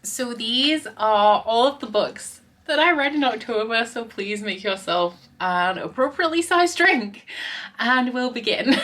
So these are all of the books that I read in October, so please make yourself an appropriately sized drink and we'll begin.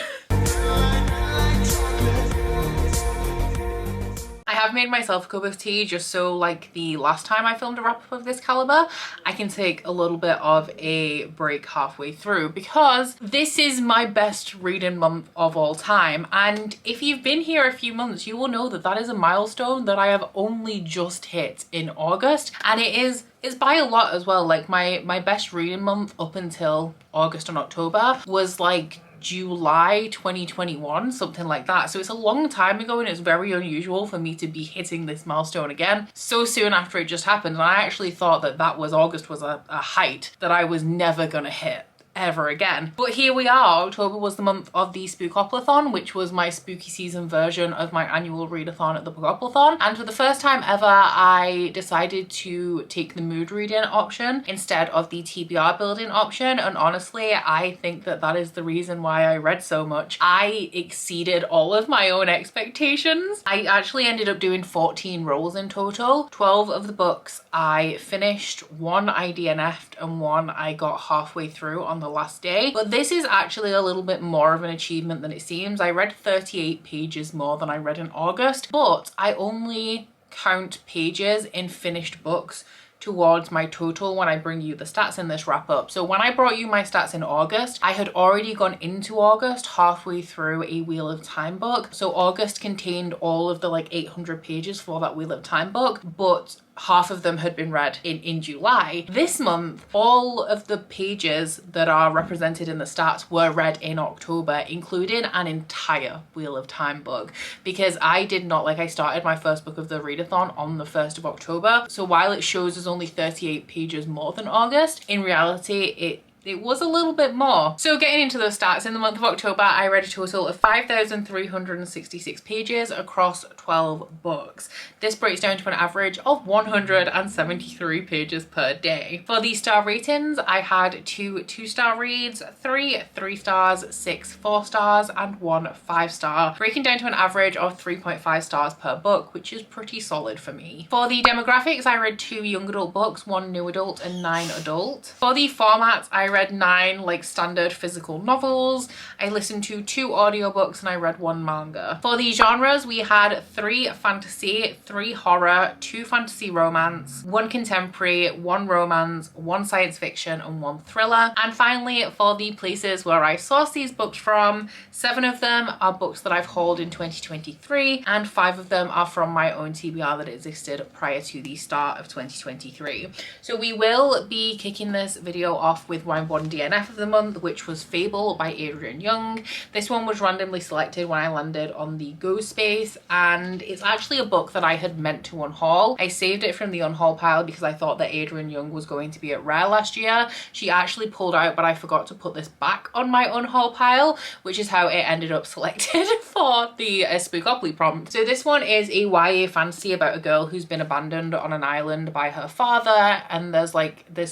I have made myself a cup of tea just so, like the last time I filmed a wrap up of this caliber, I can take a little bit of a break halfway through, because this is my best reading month of all time. And if you've been here a few months, you will know that that is a milestone that I have only just hit in August. And it's by a lot as well. Like my best reading month up until August and October was like July 2021, something like that. So it's a long time ago and it's very unusual for me to be hitting this milestone again so soon after it just happened. And I actually thought that August was a height that I was never gonna hit ever again. But here we are. October was the month of the Spookoplathon, which was my spooky season version of my annual readathon at the Bookopoly. And for the first time ever, I decided to take the mood reading option instead of the TBR building option. And honestly, I think that that is the reason why I read so much. I exceeded all of my own expectations. I actually ended up doing 14 rolls in total. 12 of the books I finished, one I DNF'd and one I got halfway through on the last day. But this is actually a little bit more of an achievement than it seems. I read 38 pages more than I read in August, but I only count pages in finished books towards my total when I bring you the stats in this wrap up. So when I brought you my stats in August, I had already gone into August halfway through a Wheel of Time book. So August contained all of the like 800 pages for that Wheel of Time book, but half of them had been read in July. This month, all of the pages that are represented in the stats were read in October, including an entire Wheel of Time book, because I did not, like, I started my first book of the readathon on the 1st of October. So while it shows as only 38 pages more than August, in reality, it was a little bit more. So getting into those stats, in the month of October, I read a total of 5,366 pages across 12 books. This breaks down to an average of 173 pages per day. For the star ratings, I had 2 2-star reads, 3 3 stars, 6 4 stars, and 1 5-star, breaking down to an average of 3.5 stars per book, which is pretty solid for me. For the demographics, I read 2 young adult books, 1 new adult, and 9 adult. For the formats, I read 9 like standard physical novels. I listened to 2 audiobooks and I read 1 manga. For the genres, we had 3 fantasy, 3 horror, 2 fantasy romance, 1 contemporary, 1 romance, 1 science fiction, and 1 thriller. And finally, for the places where I source these books from, 7 of them are books that I've hauled in 2023 and 5 of them are from my own TBR that existed prior to the start of 2023. So we will be kicking this video off with my 1 DNF of the month, which was Fable by Adrian Young. This one was randomly selected when I landed on the Go space, and it's actually a book that I had meant to unhaul. I saved it from the unhaul pile because I thought that Adrian Young was going to be at Rare last year. She actually pulled out, but I forgot to put this back on my unhaul pile, which is how it ended up selected for the Spookoplathon prompt. So this one is a YA fantasy about a girl who's been abandoned on an island by her father, and there's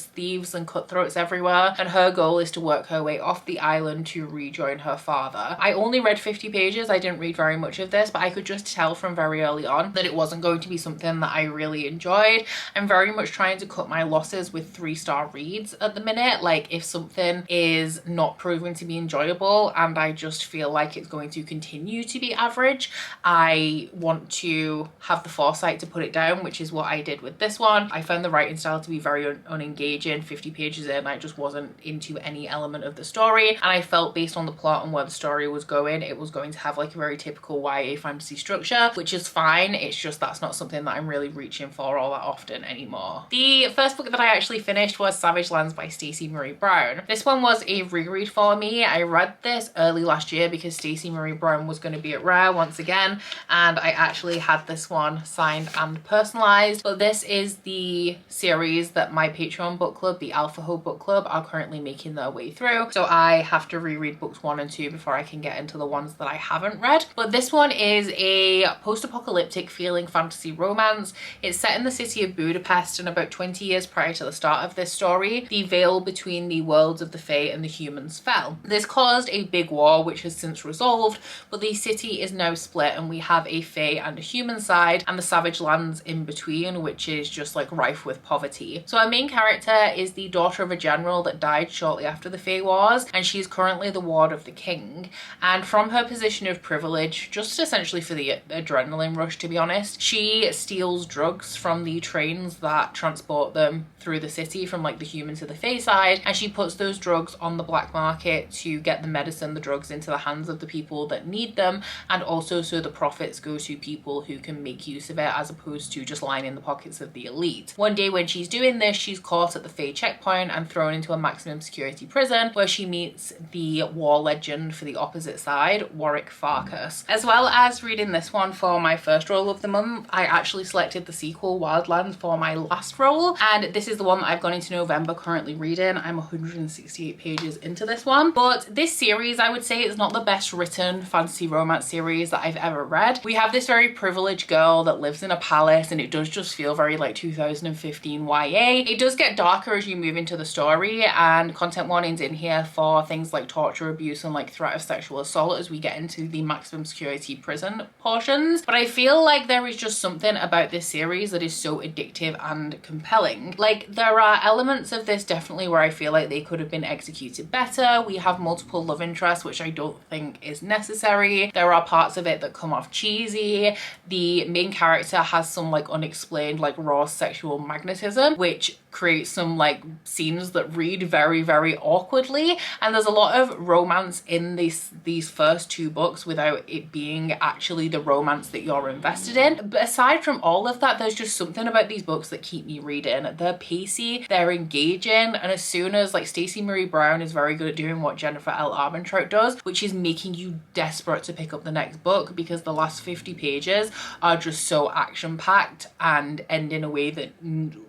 thieves and cutthroats everywhere, and her goal is to work her way off the island to rejoin her father. I only read 50 pages. I didn't read very much of this, but I could just tell from very early on that it wasn't going to be something that I really enjoyed. I'm very much trying to cut my losses with 3-star reads at the minute. Like, if something is not proven to be enjoyable and I just feel like it's going to continue to be average, I want to have the foresight to put it down, which is what I did with this one. I found the writing style to be very unengaging. 50 pages in, I just wasn't into any element of the story, and I felt based on the plot and where the story was going, it was going to have like a very typical YA fantasy structure, which is fine. It's just that's not something that I'm really reaching for all that often anymore. The first book that I actually finished was Savage Lands by Stacy Marie Brown. This one was a reread for me. I read this early last year because Stacy Marie Brown was going to be at Rare once again, and I actually had this one signed and personalized. But this is the series that my Patreon book club, the Alpha Ho book club, are currently currently making their way through. So I have to reread books 1 and 2 before I can get into the ones that I haven't read. But this one is a post-apocalyptic feeling fantasy romance. It's set in the city of Budapest, and about 20 years prior to the start of this story, the veil between the worlds of the Fae and the humans fell. This caused a big war which has since resolved, but the city is now split and we have a Fae and a human side and the savage lands in between, which is just like rife with poverty. So our main character is the daughter of a general that died shortly after the Fae Wars, and she's currently the ward of the king. And from her position of privilege, just essentially for the adrenaline rush to be honest, she steals drugs from the trains that transport them through the city from like the human to the Fae side, and she puts those drugs on the black market to get the medicine, the drugs into the hands of the people that need them, and also so the profits go to people who can make use of it as opposed to just lying in the pockets of the elite. One day when she's doing this, she's caught at the Fae checkpoint and thrown into a maximum security prison where she meets the war legend for the opposite side, Warwick Farkas. As well as reading this one for my first roll of the month, I actually selected the sequel Wildlands for my last roll, and this is the one that I've gone into November currently reading. I'm 168 pages into this one, but this series I would say is not the best written fantasy romance series that I've ever read. We have this very privileged girl that lives in a palace, and it does just feel very like 2015 YA. It does get darker as you move into the story, and content warnings in here for things like torture, abuse, and like threat of sexual assault as we get into the maximum security prison portions. But I feel like there is just something about this series that is so addictive and compelling. Like, there are elements of this definitely where I feel like they could have been executed better. We have multiple love interests, which I don't think is necessary. There are parts of it that come off cheesy. The main character has some like unexplained like raw sexual magnetism, which creates some like scenes that read very, very awkwardly, and there's a lot of romance in these first 2 books without it being actually the romance that you're invested in. But aside from all of that, there's just something about these books that keep me reading. They're pacey, they're engaging, and as soon as like Stacey Marie Brown is very good at doing what Jennifer L. Armentrout does, which is making you desperate to pick up the next book, because the last 50 pages are just so action-packed and end in a way that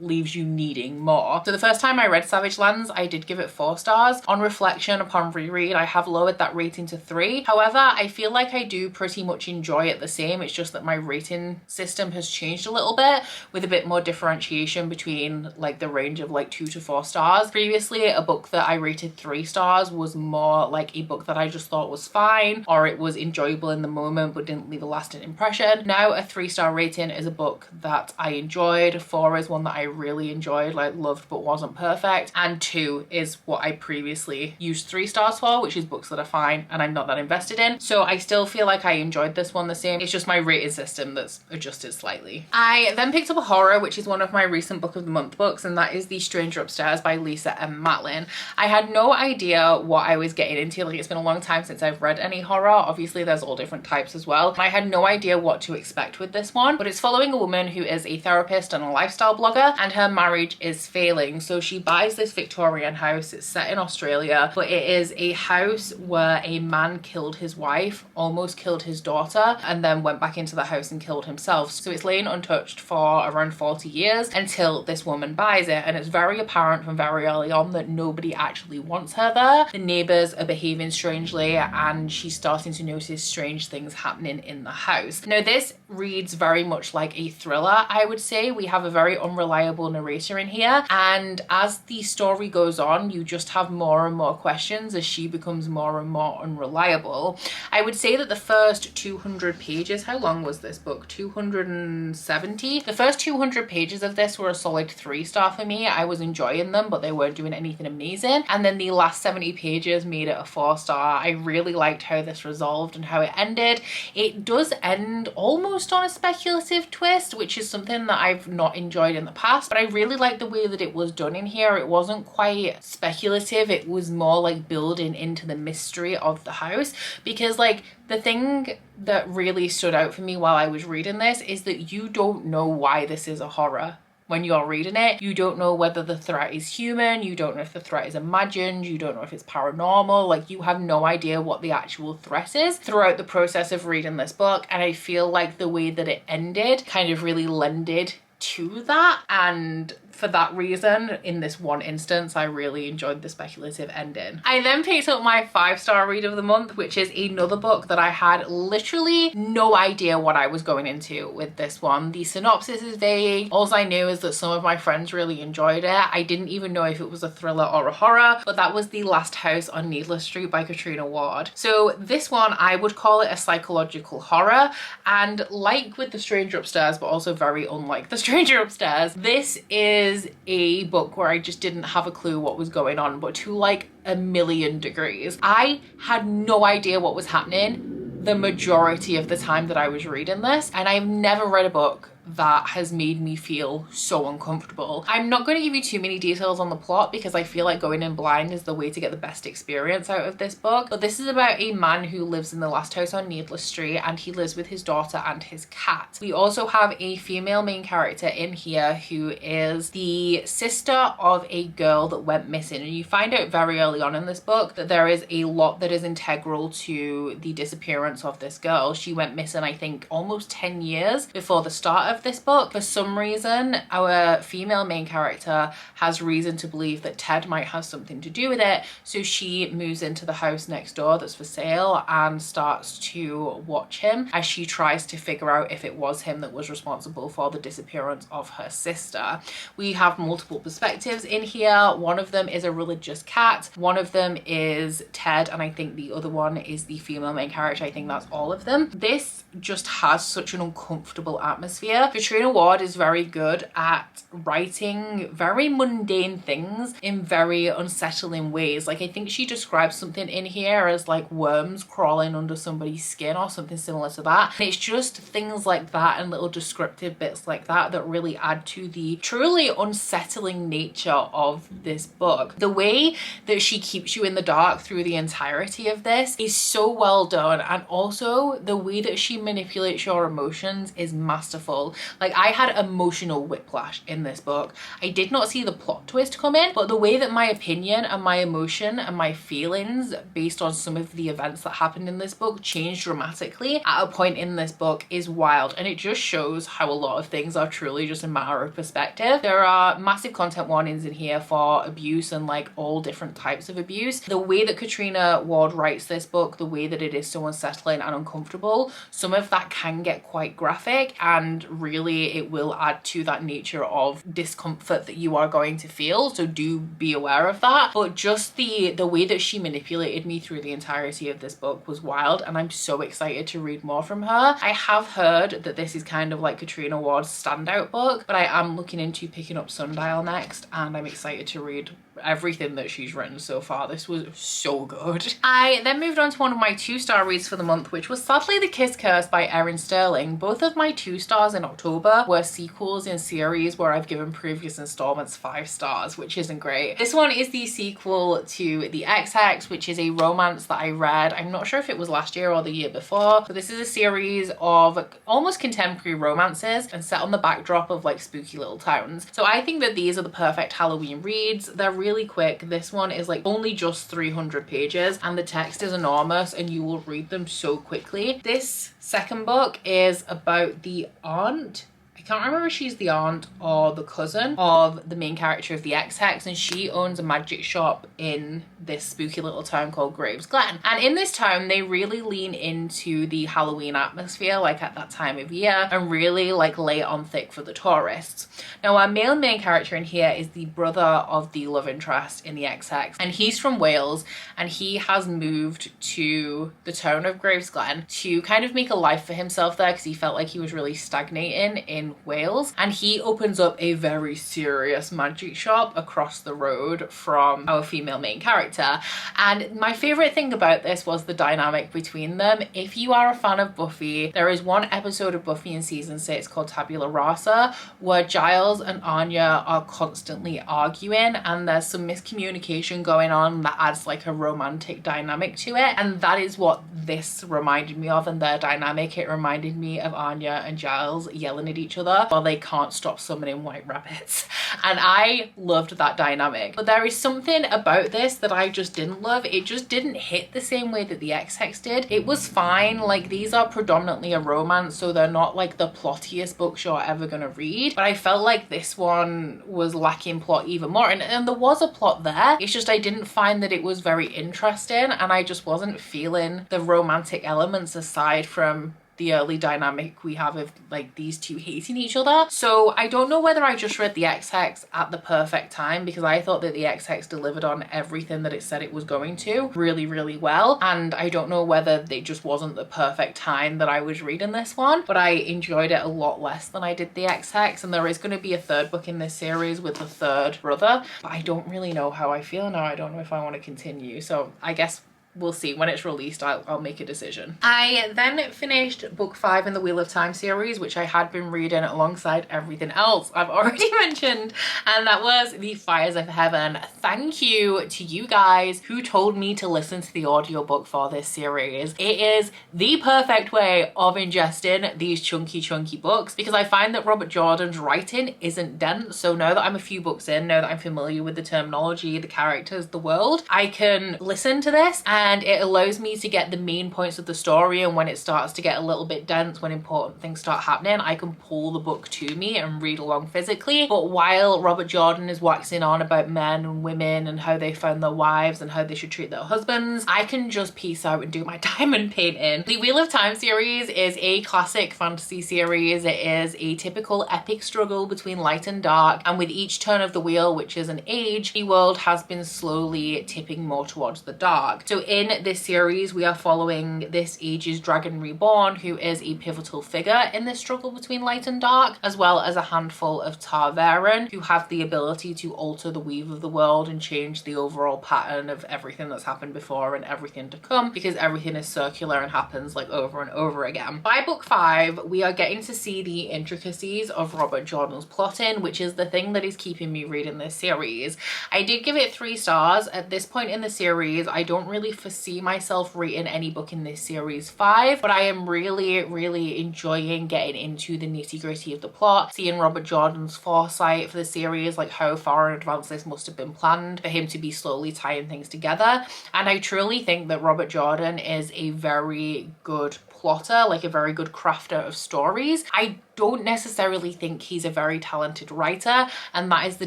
leaves you needing more. So the first time I read Savage Lands, I did give it 4 stars. On reflection, upon reread, I have lowered that rating to 3. However, I feel like I do pretty much enjoy it the same. It's just that my rating system has changed a little bit, with a bit more differentiation between like the range of like 2 to 4 stars. Previously, a book that I rated 3 stars was more like a book that I just thought was fine, or it was enjoyable in the moment but didn't leave a lasting impression. Now a 3-star rating is a book that I enjoyed, 4 is one that I really enjoyed, like loved but wasn't perfect, and 2 is what I previously used 3 stars for, which is books that are fine and I'm not that invested in. So I still feel like I enjoyed this one the same. It's just my rating system that's adjusted slightly. I then picked up a horror, which is one of my recent book of the month books, and that is The Stranger Upstairs by Lisa M. Matlin. I had no idea what I was getting into. Like, it's been a long time since I've read any horror. Obviously there's all different types as well. I had no idea what to expect with this one, but it's following a woman who is a therapist and a lifestyle blogger, and her marriage is failing. So she buys this Victorian house. It's set in Australia, but it is a house where a man killed his wife, almost killed his daughter, and then went back into the house and killed himself. So it's laying untouched for around 40 years until this woman buys it, and it's very apparent from very early on that nobody actually wants her there. The neighbors are behaving strangely, and she's starting to notice strange things happening in the house. Now this reads very much like a thriller, I would say. We have a very unreliable narrator in here, and as the story goes on, you just have more and more questions as she becomes more and more unreliable. I would say that the first 200 pages, how long was this book? 270? The first 200 pages of this were a solid 3-star for me. I was enjoying them, but they weren't doing anything amazing. And then the last 70 pages made it a 4-star. I really liked how this resolved and how it ended. It does end almost on a speculative twist, which is something that I've not enjoyed in the past, but I really liked the way that it was done in here. It wasn't quite speculative. It was more like building into the mystery of the house, because like the thing that really stood out for me while I was reading this is that you don't know why this is a horror. When you're reading it, you don't know whether the threat is human, you don't know if the threat is imagined, you don't know if it's paranormal, like you have no idea what the actual threat is throughout the process of reading this book. And I feel like the way that it ended kind of really lended to that, and for that reason, in this one instance, I really enjoyed the speculative ending. I then picked up my 5-star read of the month, which is another book that I had literally no idea what I was going into with this one. The synopsis is vague. All I knew is that some of my friends really enjoyed it. I didn't even know if it was a thriller or a horror, but that was The Last House on Needless Street by Katrina Ward. So this one, I would call it a psychological horror, and like with The Stranger Upstairs, but also very unlike The Stranger Upstairs, this is a book where I just didn't have a clue what was going on, but to like 1,000,000 degrees. I had no idea what was happening the majority of the time that I was reading this, and I've never read a book that has made me feel so uncomfortable. I'm not going to give you too many details on the plot because I feel like going in blind is the way to get the best experience out of this book. But this is about a man who lives in the last house on Needless Street, and he lives with his daughter and his cat. We also have a female main character in here who is the sister of a girl that went missing, and you find out very early on in this book that there is a lot that is integral to the disappearance of this girl. She went missing, I think, almost 10 years before the start of this book. For some reason, our female main character has reason to believe that Ted might have something to do with it, so she moves into the house next door that's for sale and starts to watch him as she tries to figure out if it was him that was responsible for the disappearance of her sister. We have multiple perspectives in here. One of them is a religious cat, one of them is Ted, and I think the other one is the female main character. I think that's all of them. This just has such an uncomfortable atmosphere. Katrina Ward is very good at writing very mundane things in very unsettling ways. Like, I think she describes something in here as like worms crawling under somebody's skin or something similar to that. And it's just things like that and little descriptive bits like that that really add to the truly unsettling nature of this book. The way that she keeps you in the dark through the entirety of this is so well done, and also the way that she manipulates your emotions is masterful. Like, I had emotional whiplash in this book. I did not see the plot twist come in, but the way that my opinion and my emotion and my feelings based on some of the events that happened in this book changed dramatically at a point in this book is wild, and it just shows how a lot of things are truly just a matter of perspective. There are massive content warnings in here for abuse and like all different types of abuse. The way that Katrina Ward writes this book, the way that it is so unsettling and uncomfortable, some of that can get quite graphic, and really it will add to that nature of discomfort that you are going to feel, so do be aware of that. But just the way that she manipulated me through the entirety of this book was wild, and I'm so excited to read more from her. I have heard that this is kind of like Katrina Ward's standout book, but I am looking into picking up Sundial next, and I'm excited to read everything that she's written so far. This was so good. I then moved on to one of my 2-star reads for the month, which was sadly The Kiss Curse by Erin Sterling. Both of my 2 stars in October were sequels in series where I've given previous installments 5 stars, which isn't great. This one is the sequel to The XX, which is a romance that I read, I'm not sure if it was last year or the year before, but this is a series of almost contemporary romances and set on the backdrop of like spooky little towns. So I think that these are the perfect Halloween reads. They're really quick. This one is like only just 300 pages and the text is enormous and you will read them so quickly. This second book is about the aunt. I can't remember if she's the aunt or the cousin of the main character of The XX, and she owns a magic shop in this spooky little town called Graves Glen. And in this town, they really lean into the Halloween atmosphere, like at that time of year, and really like lay it on thick for the tourists. Now, our male main character in here is the brother of the love interest in The XX, and he's from Wales, and he has moved to the town of Graves Glen to kind of make a life for himself there because he felt like he was really stagnating in Wales, and he opens up a very serious magic shop across the road from our female main character. And my favorite thing about this was the dynamic between them. If you are a fan of Buffy, there is one episode of Buffy in season 6 called Tabula Rasa where Giles and Anya are constantly arguing, and there's some miscommunication going on that adds like a romantic dynamic to it, and that is what this reminded me of. And their dynamic, it reminded me of Anya and Giles yelling at each other other while they can't stop summoning white rabbits. And I loved that dynamic. But there is something about this that I just didn't love. It just didn't hit the same way that the XX did. It was fine. Like, these are predominantly a romance, so they're not like the plottiest books you're ever gonna read. But I felt like this one was lacking plot even more. And there was a plot there. It's just I didn't find that it was very interesting, and I just wasn't feeling the romantic elements aside from the early dynamic we have of like these two hating each other. So I don't know whether I just read the XX at the perfect time, because I thought that the XX delivered on everything that it said it was going to really, really well. And I don't know whether it just wasn't the perfect time that I was reading this one, but I enjoyed it a lot less than I did the XX. And there is going to be a third book in this series with the third brother, but I don't really know how I feel now. I don't know if I want to continue. So I guess we'll see. When it's released, I'll make a decision. I then finished book 5 in the Wheel of Time series, which I had been reading alongside everything else I've already mentioned, and that was The Fires of Heaven. Thank you to you guys who told me to listen to the audiobook for this series. It is the perfect way of ingesting these chunky books, because I find that Robert Jordan's writing isn't dense. So now that I'm a few books in, now that I'm familiar with the terminology, the characters, the world, I can listen to this and it allows me to get the main points of the story. And when it starts to get a little bit dense, when important things start happening, I can pull the book to me and read along physically. But while Robert Jordan is waxing on about men and women and how they found their wives and how they should treat their husbands, I can just peace out and do my diamond painting. The Wheel of Time series is a classic fantasy series. It is a typical epic struggle between light and dark, and with each turn of the wheel, which is an age, the world has been slowly tipping more towards the dark. So in this series, we are following this age's Dragon Reborn, who is a pivotal figure in this struggle between light and dark, as well as a handful of Tarvaren who have the ability to alter the weave of the world and change the overall pattern of everything that's happened before and everything to come, because everything is circular and happens like over and over again. By book 5, we are getting to see the intricacies of Robert Jordan's plotting, which is the thing that is keeping me reading this series. I did give it 3 stars. At this point in the series, I don't really foresee myself reading any book in this series 5, but I am really enjoying getting into the nitty-gritty of the plot, seeing Robert Jordan's foresight for the series, like how far in advance this must have been planned for him to be slowly tying things together. And I truly think that Robert Jordan is a very good plotter, like a very good crafter of stories. I don't necessarily think he's a very talented writer, and that is the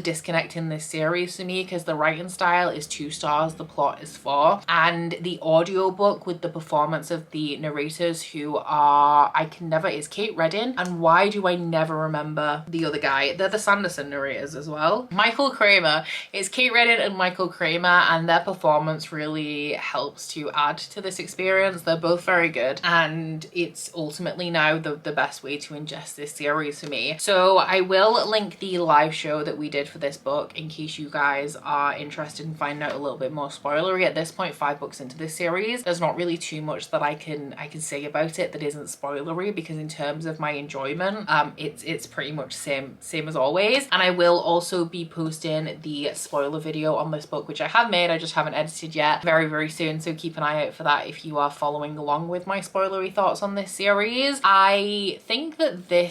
disconnect in this series for me, because the writing style is 2 stars, the plot is 4, and the audiobook with the performance of the narrators, who are, it's Kate Redding, and why do I never remember the other guy? They're the Sanderson narrators as well. Michael Kramer. It's Kate Redding and Michael Kramer, and their performance really helps to add to this experience. They're both very good, and it's ultimately now the best way to ingest this series for me. So I will link the live show that we did for this book in case you guys are interested in finding out a little bit more spoilery. At this point, 5 books into this series, there's not really too much that I can say about it that isn't spoilery, because in terms of my enjoyment, it's pretty much same as always. And I will also be posting the spoiler video on this book, which I have made, I just haven't edited yet, very soon, so keep an eye out for that if you are following along with my spoilery thoughts on this series. I think that this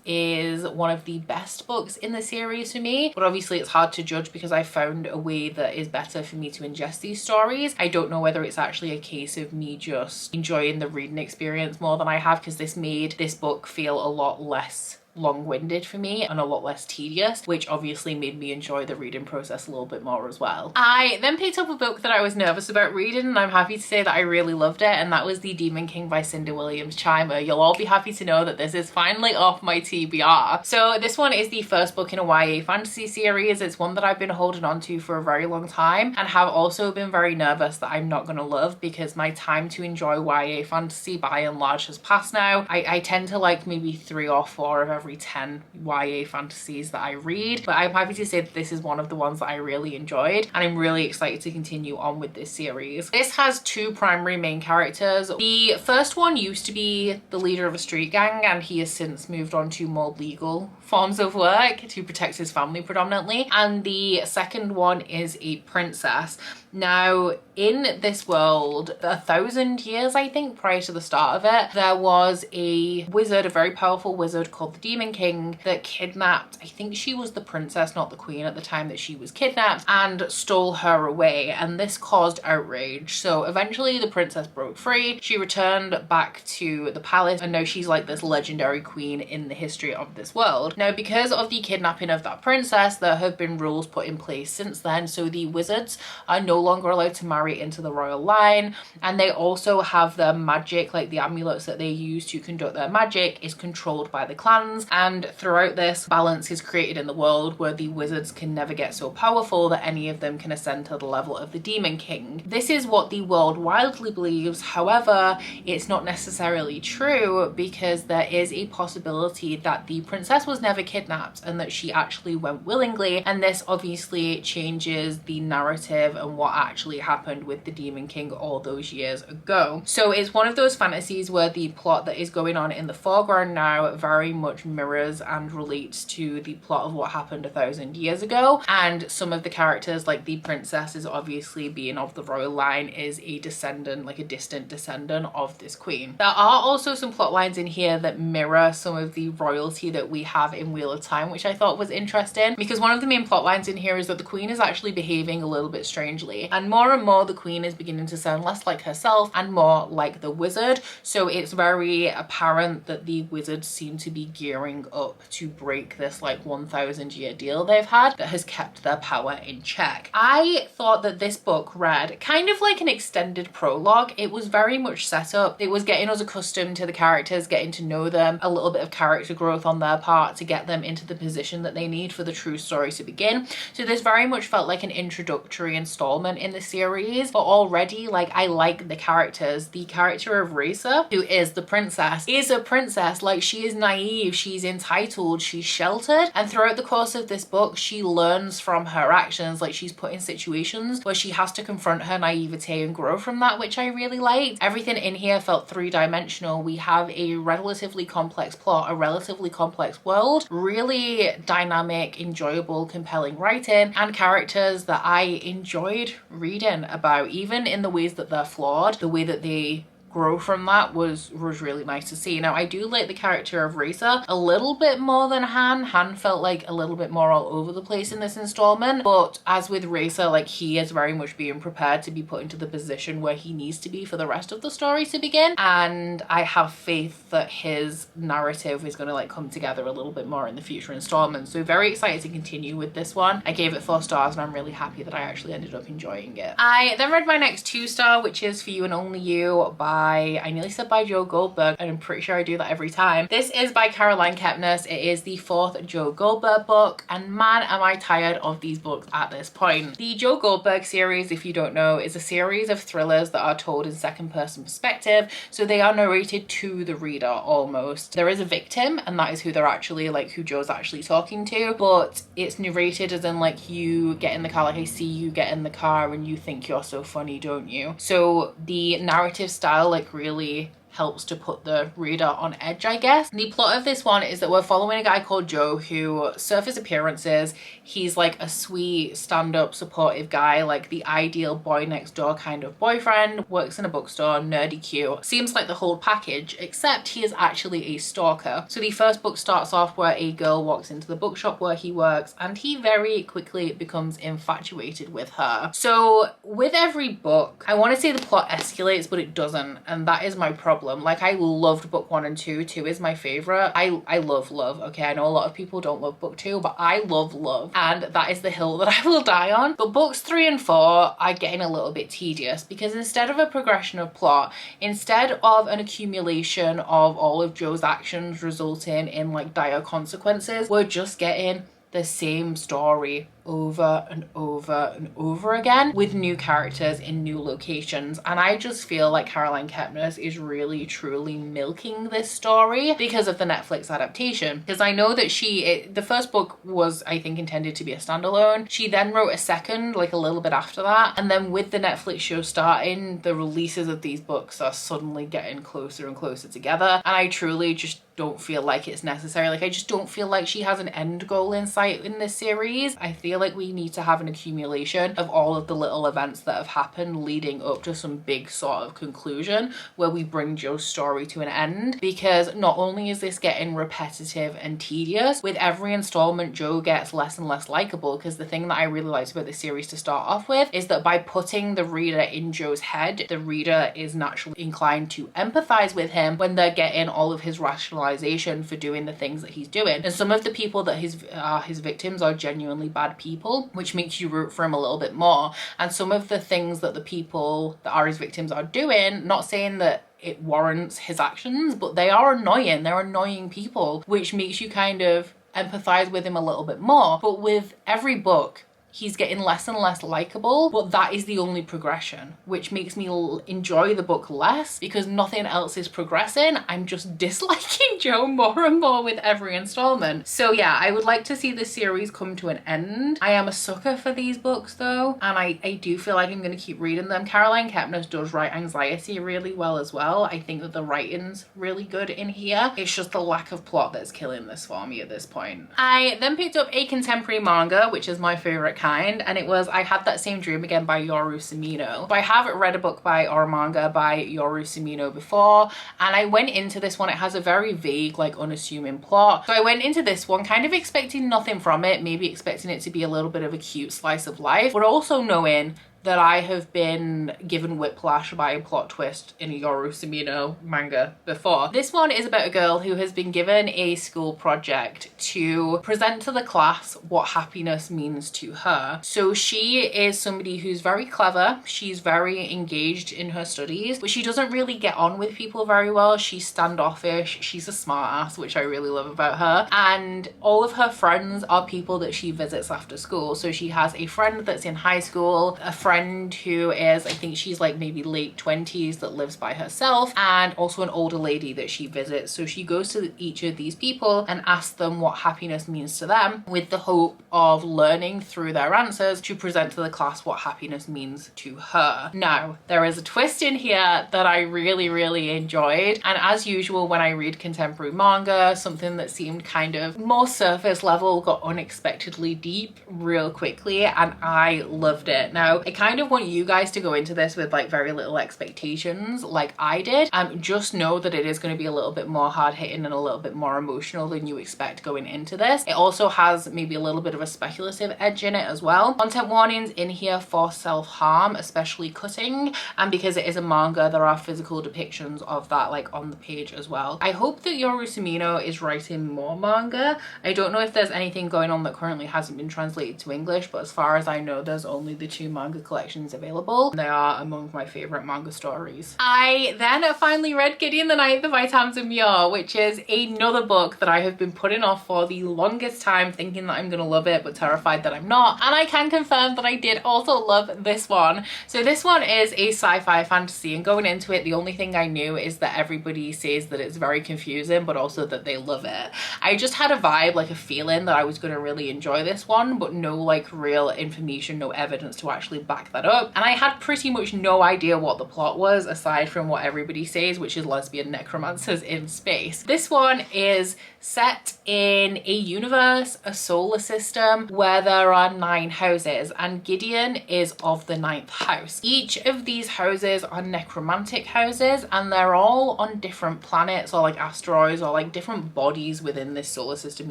is one of the best books in the series for me, but obviously it's hard to judge because I found a way that is better for me to ingest these stories. I don't know whether it's actually a case of me just enjoying the reading experience more than I have, because this made this book feel a lot less long-winded for me and a lot less tedious, which obviously made me enjoy the reading process a little bit more as well. I then picked up a book that I was nervous about reading, and I'm happy to say that I really loved it, and that was The Demon King by Cinder Williams-Chimer. You'll all be happy to know that this is finally off my TBR. So this one is the first book in a YA fantasy series. It's one that I've been holding on to for a very long time, and have also been very nervous that I'm not going to love, because my time to enjoy YA fantasy by and large has passed now. I tend to like maybe 3 or 4 of every 10 YA fantasies that I read, but I'm happy to say that this is one of the ones that I really enjoyed, and I'm really excited to continue on with this series. This has 2 primary main characters. The first one used to be the leader of a street gang, and he has since moved on to more legal forms of work to protect his family predominantly, and the second one is a princess. Now, in this world, 1,000 years, I think, prior to the start of it, there was a wizard, a very powerful wizard called the demon king that kidnapped, I think she was the princess, not the queen at the time that she was kidnapped, and stole her away, and this caused outrage. So eventually the princess broke free, she returned back to the palace, and now she's like this legendary queen in the history of this world. Now, because of the kidnapping of that princess, there have been rules put in place since then, so the wizards are no longer allowed to marry into the royal line, and they also have their magic, like the amulets that they use to conduct their magic, is controlled by the clans. And throughout this, balance is created in the world where the wizards can never get so powerful that any of them can ascend to the level of the demon king. This is what the world wildly believes. However, it's not necessarily true, because there is a possibility that the princess was never kidnapped and that she actually went willingly, and this obviously changes the narrative and what actually happened with the demon king all those years ago. So it's one of those fantasies where the plot that is going on in the foreground now very much mirrors and relates to the plot of what happened 1,000 years ago, and some of the characters, like the princess, is obviously being of the royal line, is a descendant, like a distant descendant of this queen. There are also some plot lines in here that mirror some of the royalty that we have in Wheel of Time, which I thought was interesting, because one of the main plot lines in here is that the queen is actually behaving a little bit strangely, and more the queen is beginning to sound less like herself and more like the wizard. So it's very apparent that the wizards seem to be gearing up to break this like 1,000-year deal they've had that has kept their power in check. I thought that this book read kind of like an extended prologue. It was very much set up. It was getting us accustomed to the characters, getting to know them, a little bit of character growth on their part to get them into the position that they need for the true story to begin. So this very much felt like an introductory installment in the series, but already, like, I like the characters. The character of Raisa, who is the princess, is a princess. Like, she is naive, she's entitled, she's sheltered, and throughout the course of this book she learns from her actions. Like, she's put in situations where she has to confront her naivete and grow from that, which I really liked. Everything in here felt three-dimensional. We have a relatively complex plot, a relatively complex world, really dynamic, enjoyable, compelling writing, and characters that I enjoyed reading about, even in the ways that they're flawed. The way that they grow from that was really nice to see. Now, I do like the character of Raisa a little bit more than Han. Han felt like a little bit more all over the place in this installment, but as with Raisa, like, he is very much being prepared to be put into the position where he needs to be for the rest of the story to begin, and I have faith that his narrative is going to like come together a little bit more in the future installments. So very excited to continue with this one. I gave it 4 stars and I'm really happy that I actually ended up enjoying it. I then read my next 2-star, which is For You and Only You by, I nearly said by Joe Goldberg, and I'm pretty sure I do that every time. This is by Caroline Kepnes. It is the 4th Joe Goldberg book, and man, am I tired of these books at this point. The Joe Goldberg series, if you don't know, is a series of thrillers that are told in second-person perspective, so they are narrated to the reader almost. There is a victim, and that is who they're actually, like, who Joe's actually talking to, but it's narrated as in, like, you get in the car, like I see you get in the car and you think you're so funny, don't you? So the narrative style, like, really helps to put the reader on edge, I guess. The plot of this one is that we're following a guy called Joe who, surface appearances, he's like a sweet, stand-up, supportive guy, like the ideal boy next door kind of boyfriend, works in a bookstore, nerdy, cute, seems like the whole package, except he is actually a stalker. So the first book starts off where a girl walks into the bookshop where he works, and he very quickly becomes infatuated with her. So with every book, I want to say the plot escalates, but it doesn't, and that is my problem. Like, I loved book 1 and 2. 2 is my favorite. I love love. Okay, I know a lot of people don't love book 2, but I love love, and that is the hill that I will die on. But books 3 and 4 are getting a little bit tedious, because instead of a progression of plot, instead of an accumulation of all of Joe's actions resulting in like dire consequences, we're just getting the same story over and over and over again with new characters in new locations. And I just feel like Caroline Kepnes is really truly milking this story because of the Netflix adaptation. Because I know that the first book was, I think, intended to be a standalone. She then wrote a second, like a little bit after that. And then with the Netflix show starting, the releases of these books are suddenly getting closer and closer together. And I truly just don't feel like it's necessary. Like, I just don't feel like she has an end goal in sight in this series. I feel like we need to have an accumulation of all of the little events that have happened leading up to some big sort of conclusion where we bring Joe's story to an end, because not only is this getting repetitive and tedious, with every installment Joe gets less and less likable, because the thing that I really liked about this series to start off with is that by putting the reader in Joe's head, the reader is naturally inclined to empathize with him when they're getting all of his rationalization for doing the things that he's doing. And some of the people that his victims are genuinely bad people, which makes you root for him a little bit more. And some of the things that the people that are his victims are doing, not saying that it warrants his actions, but they are annoying. They're annoying people, which makes you kind of empathize with him a little bit more. But with every book, he's getting less and less likable, but that is the only progression, which makes me enjoy the book less because nothing else is progressing. I'm just disliking Joe more and more with every installment. So yeah, I would like to see this series come to an end. I am a sucker for these books though, and I do feel like I'm going to keep reading them. Caroline Kepnes does write anxiety really well as well. I think that the writing's really good in here. It's just the lack of plot that's killing this for me at this point. I then picked up a contemporary manga, which is my favorite kind, and it was I Had That Same Dream Again by Yoru Simino. I have read a book by or a manga by Yoru Simino before, and I went into this one, it has a very vague, like unassuming plot. So I went into this one kind of expecting nothing from it, maybe expecting it to be a little bit of a cute slice of life, but also knowing that I have been given whiplash by a plot twist in a Yoru Simino manga before. This one is about a girl who has been given a school project to present to the class what happiness means to her. So she is somebody who's very clever, she's very engaged in her studies, but she doesn't really get on with people very well. She's standoffish, she's a smart ass, which I really love about her. And all of her friends are people that she visits after school. So she has a friend that's in high school, a friend who is, I think she's like maybe late 20s, that lives by herself, and also an older lady that she visits. So she goes to each of these people and asks them what happiness means to them, with the hope of learning through their answers to present to the class what happiness means to her. Now, there is a twist in here that I really enjoyed, and as usual when I read contemporary manga, something that seemed kind of more surface level got unexpectedly deep real quickly, and I loved it. Now, I kind of want you guys to go into this with like very little expectations like I did. Just know that it is going to be a little bit more hard-hitting and a little bit more emotional than you expect going into this. It also has maybe a little bit of a speculative edge in it as well. Content warnings in here for self-harm, especially cutting, and because it is a manga, there are physical depictions of that like on the page as well. I hope that Yoru Simino is writing more manga. I don't know if there's anything going on that currently hasn't been translated to English, but as far as I know, there's only the 2 manga collections available. They are among my favorite manga stories. I then finally read Gideon the Ninth by Tamsin Muir, which is another book that I have been putting off for the longest time, thinking that I'm gonna love it but terrified that I'm not, and I can confirm that I did also love this one. So this one is a sci-fi fantasy, and going into it the only thing I knew is that everybody says that it's very confusing but also that they love it. I just had a vibe, like a feeling that I was gonna really enjoy this one, but no like real information, no evidence to actually back that up, and I had pretty much no idea what the plot was aside from what everybody says, which is lesbian necromancers in space. This one is set in a universe, a solar system, where there are 9 houses, and Gideon is of the 9th house. Each of these houses are necromantic houses, and they're all on different planets or like asteroids or like different bodies within this solar system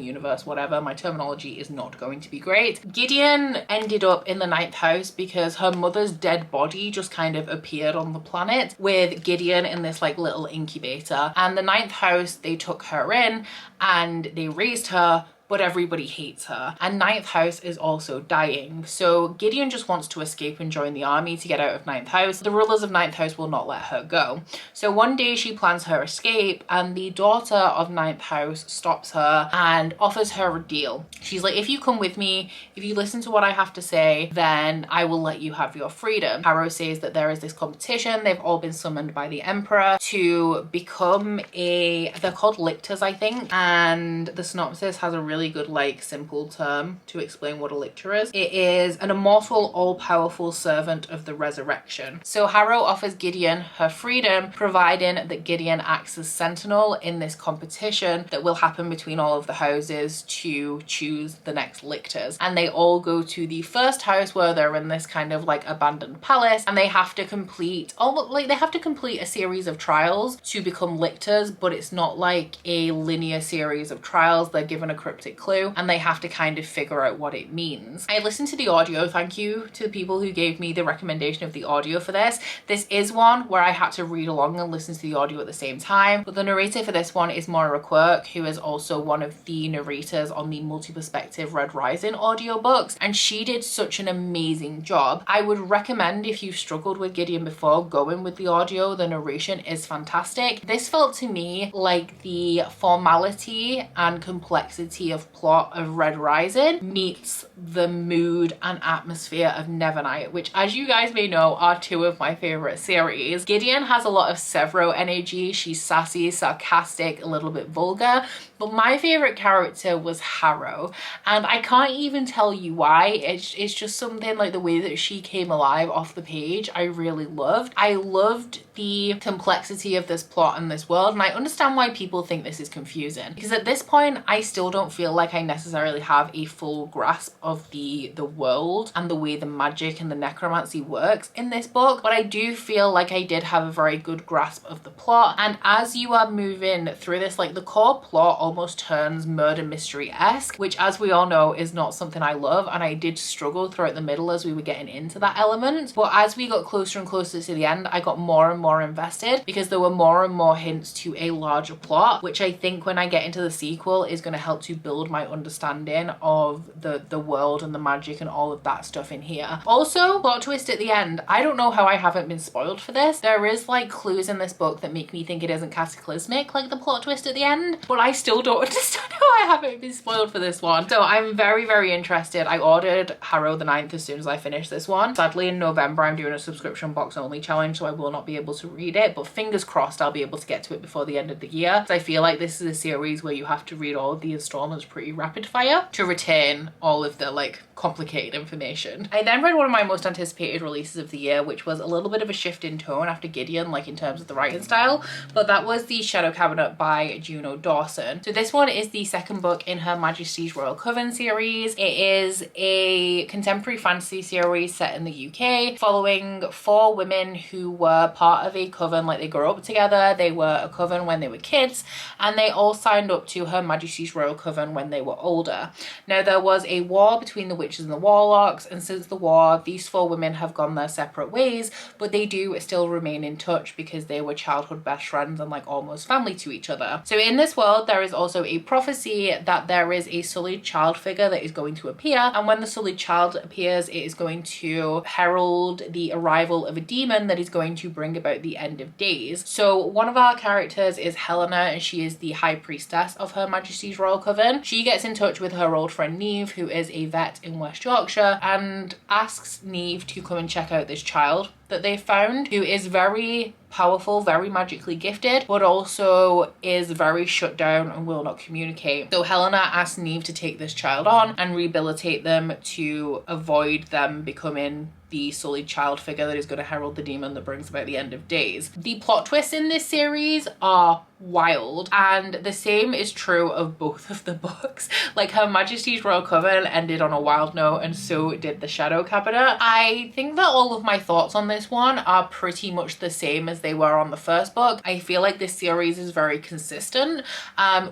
universe, whatever. My terminology is not going to be great. Gideon ended up in the 9th house because her mother's dead body just kind of appeared on the planet with Gideon in this like little incubator, and the 9th house, they took her in and they raised her, but everybody hates her, and 9th house is also dying. So Gideon just wants to escape and join the army to get out of 9th house. The rulers of 9th house will not let her go. So one day she plans her escape, and the daughter of 9th house stops her and offers her a deal. She's like, if you come with me, if you listen to what I have to say, then I will let you have your freedom. Harrow says that there is this competition. They've all been summoned by the emperor to become they're called lictors, I think, and the synopsis has a really really good, like, simple term to explain what a lictor is. It is an immortal, all-powerful servant of the resurrection. So Harrow offers Gideon her freedom, providing that Gideon acts as sentinel in this competition that will happen between all of the houses to choose the next lictors. And they all go to the first house where they're in this kind of like abandoned palace, and they have to complete a series of trials to become lictors, but it's not like a linear series of trials. They're given a cryptic clue and they have to kind of figure out what it means. I listened to the audio. Thank you to the people who gave me the recommendation of the audio for this. This is one where I had to read along and listen to the audio at the same time, but the narrator for this one is Moira Quirk, who is also one of the narrators on the multi-perspective Red Rising audiobooks, and she did such an amazing job. I would recommend, if you've struggled with Gideon before, going with the audio. The narration is fantastic. This felt to me like the formality and complexity of plot of Red Rising meets the mood and atmosphere of Nevernight, which, as you guys may know, are two of my favorite series. Gideon has a lot of Severo energy. She's sassy, sarcastic, a little bit vulgar, but my favorite character was Harrow, and I can't even tell you why. It's just something like the way that she came alive off the page I really loved. I loved the complexity of this plot and this world, and I understand why people think this is confusing, because at this point I still don't feel like I necessarily have a full grasp of the world and the way the magic and the necromancy works in this book, but I do feel like I did have a very good grasp of the plot. And as you are moving through this, like, the core plot almost turns murder mystery-esque, which, as we all know, is not something I love, and I did struggle throughout the middle as we were getting into that element. But as we got closer and closer to the end, I got more and more invested, because there were more and more hints to a larger plot, which I think when I get into the sequel is going to help to build my understanding of the world and the magic and all of that stuff in here. Also, plot twist at the end. I don't know how I haven't been spoiled for this. There is like clues in this book that make me think it isn't cataclysmic, like the plot twist at the end, but I still don't understand how I haven't been spoiled for this one. So I'm very, very interested. I ordered Harrow the 9th as soon as I finished this one. Sadly, in November, I'm doing a subscription box only challenge, so I will not be able to read it, but fingers crossed I'll be able to get to it before the end of the year. So I feel like this is a series where you have to read all of the installments pretty rapid fire to retain all of the like complicated information. I then read one of my most anticipated releases of the year, which was a little bit of a shift in tone after Gideon, like in terms of the writing style, but that was The Shadow Cabinet by Juno Dawson. So this one is the second book in Her Majesty's Royal Coven series. It is a contemporary fantasy series set in the UK, following 4 women who were part of a coven. Like, they grew up together, they were a coven when they were kids, and they all signed up to Her Majesty's Royal Coven when they were older. Now, there was a war between the witches and the warlocks, and since the war, these 4 women have gone their separate ways, but they do still remain in touch because they were childhood best friends and like almost family to each other. So in this world, there is also a prophecy that there is a sullied child figure that is going to appear, and when the sullied child appears, it is going to herald the arrival of a demon that is going to bring about the end of days. So one of our characters is Helena, and she is the high priestess of Her Majesty's Royal Coven. She gets in touch with her old friend Neve, who is a vet in West Yorkshire, and asks Neve to come and check out this child that they found, who is very powerful, very magically gifted, but also is very shut down and will not communicate. So Helena asks Neve to take this child on and rehabilitate them to avoid them becoming the sullied child figure that is going to herald the demon that brings about the end of days. The plot twists in this series are wild, and the same is true of both of the books. Like, Her Majesty's Royal Coven ended on a wild note, and so did The Shadow Cabinet. I think that all of my thoughts on this one are pretty much the same as they were on the first book. I feel like this series is very consistent,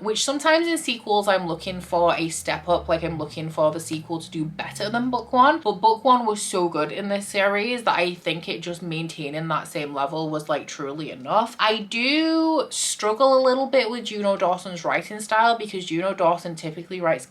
which sometimes in sequels I'm looking for a step up, like I'm looking for the sequel to do better than book 1, but book 1 was so good in this series that I think it just maintaining that same level was like truly enough. I do struggle a little bit with Juno Dawson's writing style, because Juno Dawson typically writes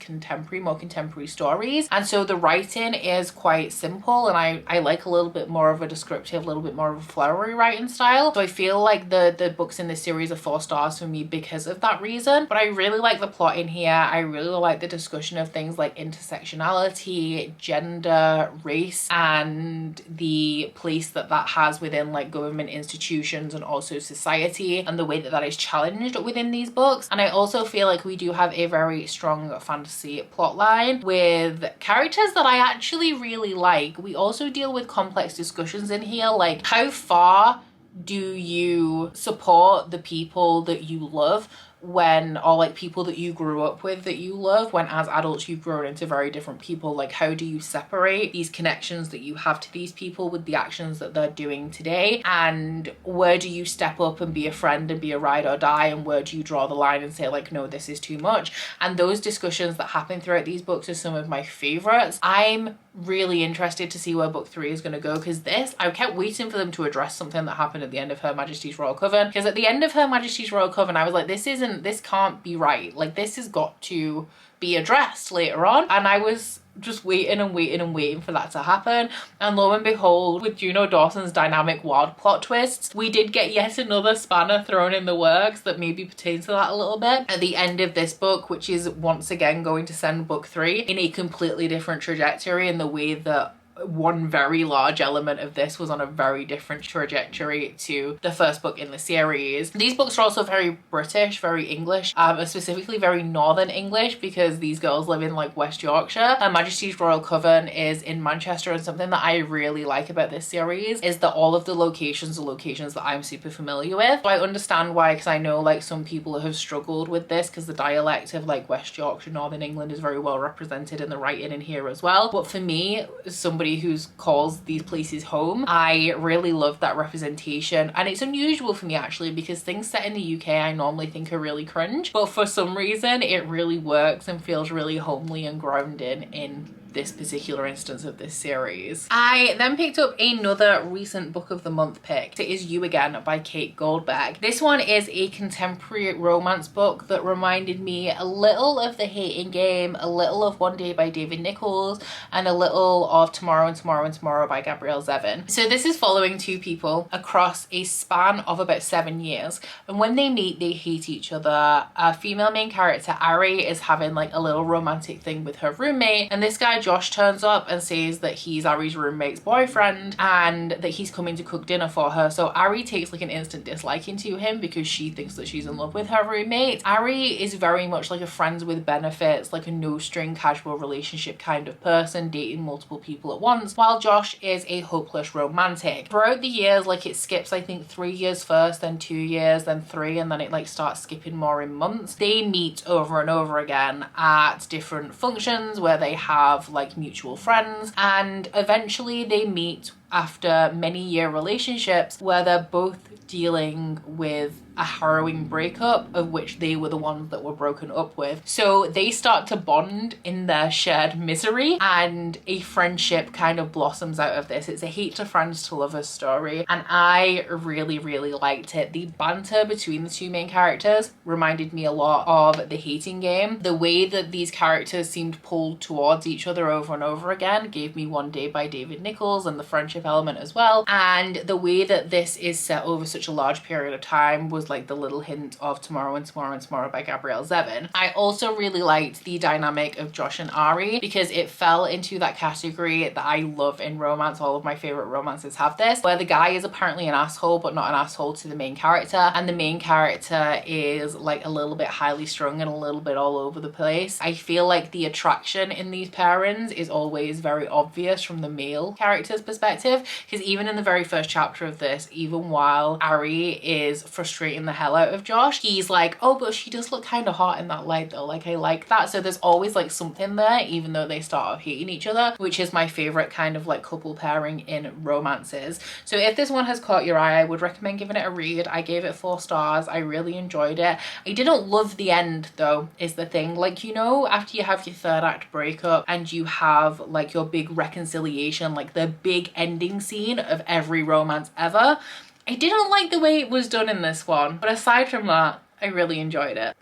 more contemporary stories, and so the writing is quite simple, and I like a little bit more of a descriptive, a little bit more of a flowery writing style. So I feel like the books in this series are 4 stars for me because of that reason. But I really like the plot in here. I really like the discussion of things like intersectionality, gender, race, and and the place that that has within like government institutions and also society, and the way that that is challenged within these books. And I also feel like we do have a very strong fantasy plotline with characters that I actually really like. We also deal with complex discussions in here, like how far do you support the people that you love when, or like people that you grew up with that you love, when as adults you've grown into very different people? Like, how do you separate these connections that you have to these people with the actions that they're doing today? And where do you step up and be a friend and be a ride or die, and where do you draw the line and say like, no, this is too much? And those discussions that happen throughout these books are some of my favorites. I'm really interested to see where book 3 is going to go, because this, I kept waiting for them to address something that happened at the end of Her Majesty's Royal Coven, because at the end of Her Majesty's Royal Coven I was like, this can't be right, like this has got to be addressed later on. And I was just waiting and waiting and waiting for that to happen, and lo and behold, with Juno Dawson's dynamic wild plot twists, we did get yet another spanner thrown in the works that maybe pertains to that a little bit at the end of this book, which is once again going to send book 3 in a completely different trajectory, in the way that one very large element of this was on a very different trajectory to the first book in the series. These books are also very British, very English, specifically very Northern English, because these girls live in like West Yorkshire. Her Majesty's Royal Coven is in Manchester, and something that I really like about this series is that all of the locations are locations that I'm super familiar with. So I understand why, because I know like some people have struggled with this, because the dialect of like West Yorkshire, Northern England is very well represented in the writing in here as well. But for me, somebody who calls these places home, I really love that representation. And it's unusual for me actually, because things set in the UK I normally think are really cringe, but for some reason it really works and feels really homely and grounded in this particular instance of this series. I then picked up another recent book of the month pick. It is You Again by Kate Goldberg. This one is a contemporary romance book that reminded me a little of The Hating Game, a little of One Day by David Nichols, and a little of Tomorrow and Tomorrow and Tomorrow by Gabrielle Zevin. So this is following two people across a span of about 7 years, and when they meet they hate each other. Our female main character Ari is having like a little romantic thing with her roommate, and this guy Josh turns up and says that he's Ari's roommate's boyfriend and that he's coming to cook dinner for her. So Ari takes like an instant disliking to him because she thinks that she's in love with her roommate. Ari is very much like a friends with benefits, like a no-string casual relationship kind of person, dating multiple people at once, while Josh is a hopeless romantic. Throughout the years, like it skips I think 3 years first, then 2 years, then 3, and then it like starts skipping more in months. They meet over and over again at different functions where they have like mutual friends, and eventually they meet after many year relationships where they're both dealing with a harrowing breakup of which they were the ones that were broken up with. So they start to bond in their shared misery, and a friendship kind of blossoms out of this. It's a hate to friends to lovers story, and I really liked it. The banter between the two main characters reminded me a lot of The Hating Game. The way that these characters seemed pulled towards each other over and over again gave me One Day by David Nichols and the friendship element as well, and the way that this is set over such a large period of time was like the little hint of Tomorrow and Tomorrow and Tomorrow by Gabrielle Zevin. I also really liked the dynamic of Josh and Ari because it fell into that category that I love in romance. All of my favorite romances have this, where the guy is apparently an asshole but not an asshole to the main character, and the main character is like a little bit highly strung and a little bit all over the place. I feel like the attraction in these pairings is always very obvious from the male character's perspective, because even in the very first chapter of this, even while Ari is frustrating the hell out of Josh, he's like, oh, but she does look kind of hot in that light though, like I like that. So there's always like something there even though they start off hating each other, which is my favorite kind of like couple pairing in romances. So if this one has caught your eye, I would recommend giving it a read. I gave it 4 stars. I really enjoyed it. I didn't love the end though, is the thing. Like, you know, after you have your 3rd act breakup and you have like your big reconciliation, like the big ending scene of every romance ever, I didn't like the way it was done in this one, but aside from that, I really enjoyed it.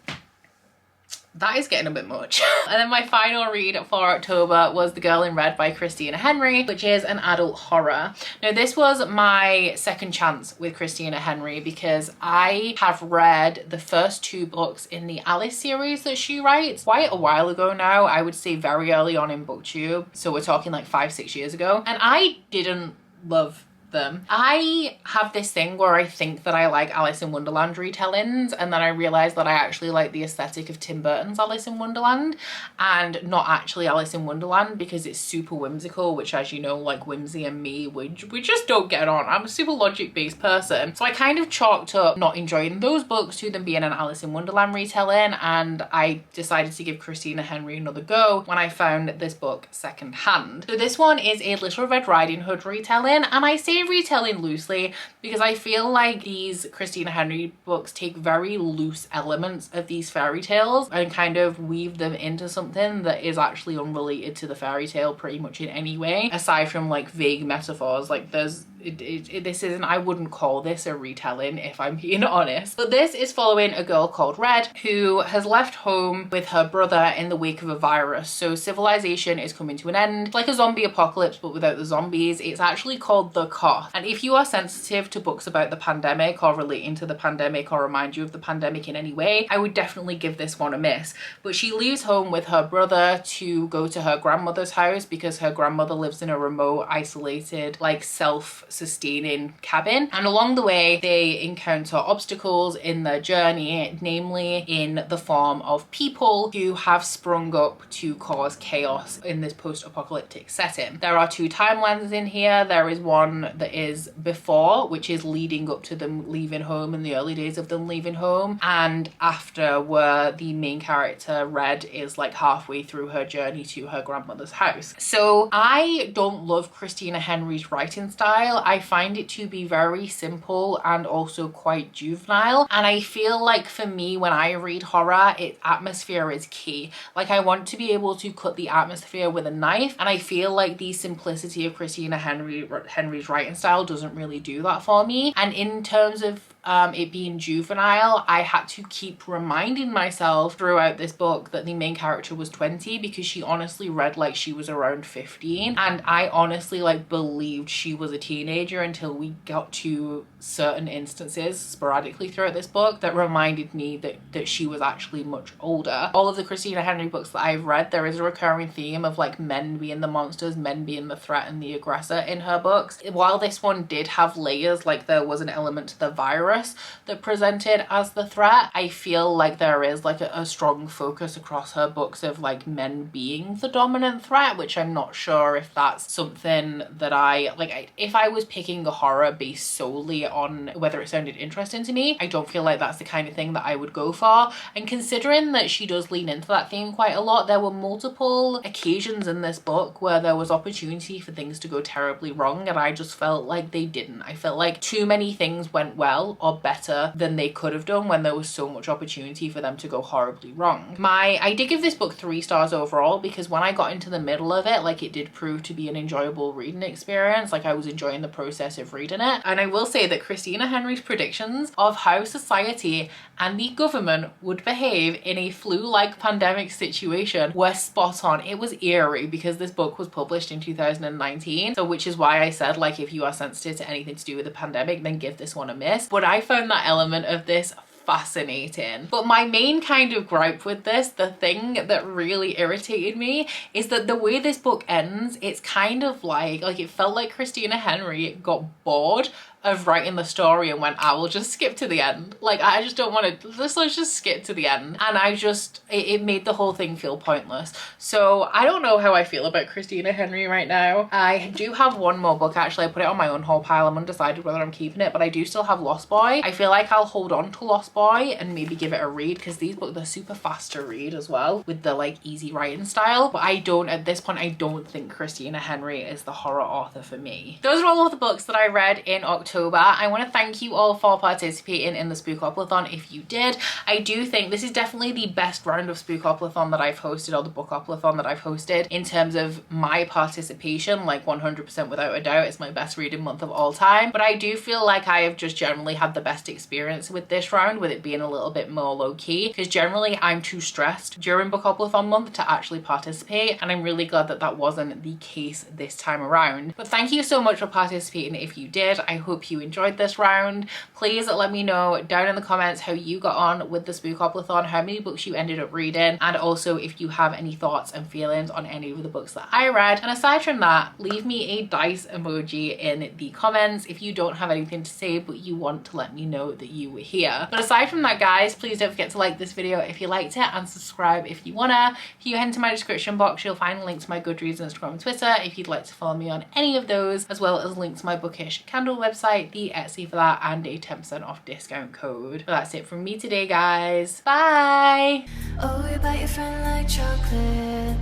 that is getting a bit much. And then my final read for October was The Girl in Red by Christina Henry, which is an adult horror. Now this was my second chance with Christina Henry because I have read the first 2 books in the Alice series that she writes quite a while ago now. I would say very early on in BookTube. So we're talking like 5-6 years ago. And I didn't love them. I have this thing where I think that I like Alice in Wonderland retellings, and then I realize that I actually like the aesthetic of Tim Burton's Alice in Wonderland and not actually Alice in Wonderland because it's super whimsical, which, as you know, like whimsy and me, we just don't get on. I'm a super logic based person. So I kind of chalked up not enjoying those books to them being an Alice in Wonderland retelling, and I decided to give Christina Henry another go when I found this book secondhand. So this one is a Little Red Riding Hood retelling, and I say retelling loosely because I feel like these Christina Henry books take very loose elements of these fairy tales and kind of weave them into something that is actually unrelated to the fairy tale pretty much in any way, aside from like vague metaphors. Like this isn't, I wouldn't call this a retelling if I'm being honest, but this is following a girl called Red who has left home with her brother in the wake of a virus. So civilization is coming to an end, like a zombie apocalypse but without the zombies. It's actually called The Cough, and if you are sensitive to books about the pandemic or relating to the pandemic or remind you of the pandemic in any way, I would definitely give this one a miss. But she leaves home with her brother to go to her grandmother's house because her grandmother lives in a remote, isolated, like self-sustaining cabin, and along the way they encounter obstacles in their journey, namely in the form of people who have sprung up to cause chaos in this post-apocalyptic setting. There are 2 timelines in here. There is one that is before, which is leading up to them leaving home, in the early days of them leaving home, and after, where the main character Red is like halfway through her journey to her grandmother's house. So I don't love Christina Henry's writing style. I find it to be very simple and also quite juvenile, and I feel like for me when I read horror, atmosphere is key. Like I want to be able to cut the atmosphere with a knife, and I feel like the simplicity of Christina Henry's writing style doesn't really do that for me. And in terms of it being juvenile, I had to keep reminding myself throughout this book that the main character was 20 because she honestly read like she was around 15, and I honestly like believed she was a teenager until we got to certain instances sporadically throughout this book that reminded me that she was actually much older. All of the Christina Henry books that I've read, there is a recurring theme of like men being the monsters, men being the threat and the aggressor in her books. While this one did have layers, like there was an element to the virus that presented as the threat, I feel like there is like a strong focus across her books of like men being the dominant threat, which I'm not sure if that's something that I like. If I was picking a horror based solely on whether it sounded interesting to me, I don't feel like that's the kind of thing that I would go for. And considering that she does lean into that theme quite a lot, there were multiple occasions in this book where there was opportunity for things to go terribly wrong, and I just felt like they didn't. I felt like too many things went well or better than they could have done when there was so much opportunity for them to go horribly wrong. I did give this book 3 stars overall because when I got into the middle of it, like it did prove to be an enjoyable reading experience. Like I was enjoying the process of reading it. And I will say that Christina Henry's predictions of how society and the government would behave in a flu-like pandemic situation were spot on. It was eerie because this book was published in 2019, so which is why I said like if you are sensitive to anything to do with the pandemic, then give this one a miss. But I found that element of this fascinating. But my main kind of gripe with this, the thing that really irritated me, is that the way this book ends, it's kind of like it felt like Christina Henry got bored of writing the story and went, I will just skip to the end. Like I just don't want to, let's just skip to the end. And it made the whole thing feel pointless. So I don't know how I feel about Christina Henry right now. I do have one more book actually. I put it on my unhaul pile. I'm undecided whether I'm keeping it, but I do still have Lost Boy. I feel like I'll hold on to Lost Boy and maybe give it a read because these books, they're super fast to read as well with the like easy writing style. But at this point, I don't think Christina Henry is the horror author for me. Those are all of the books that I read in October October. I want to thank you all for participating in the Spookoplathon if you did. I do think this is definitely the best round of Spookoplathon that I've hosted, or the Bookoplathon that I've hosted, in terms of my participation. Like 100% without a doubt, it's my best reading month of all time. But I do feel like I have just generally had the best experience with this round, with it being a little bit more low-key, because generally I'm too stressed during Bookoplathon month to actually participate, and I'm really glad that that wasn't the case this time around. But thank you so much for participating if you did. I hope you enjoyed this round. Please let me know down in the comments how you got on with the Spookoplathon, how many books you ended up reading, and also if you have any thoughts and feelings on any of the books that I read. And aside from that, leave me a dice emoji in the comments if you don't have anything to say but you want to let me know that you were here. But aside from that, guys, please don't forget to like this video if you liked it, and subscribe if you wanna. If you head into my description box, you'll find links to my Goodreads, Instagram and Twitter if you'd like to follow me on any of those, as well as links to my Bookish Candle website, the Etsy for that, and a 10% off discount code. But that's it from me today, guys. Bye! Oh, you bite your friend like chocolate.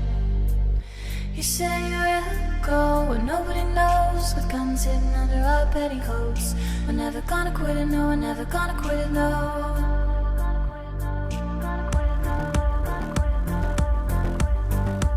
You say you'll go where nobody knows, with guns hidden under our petticoats. We're never gonna quit it, no, we're never gonna quit it, no.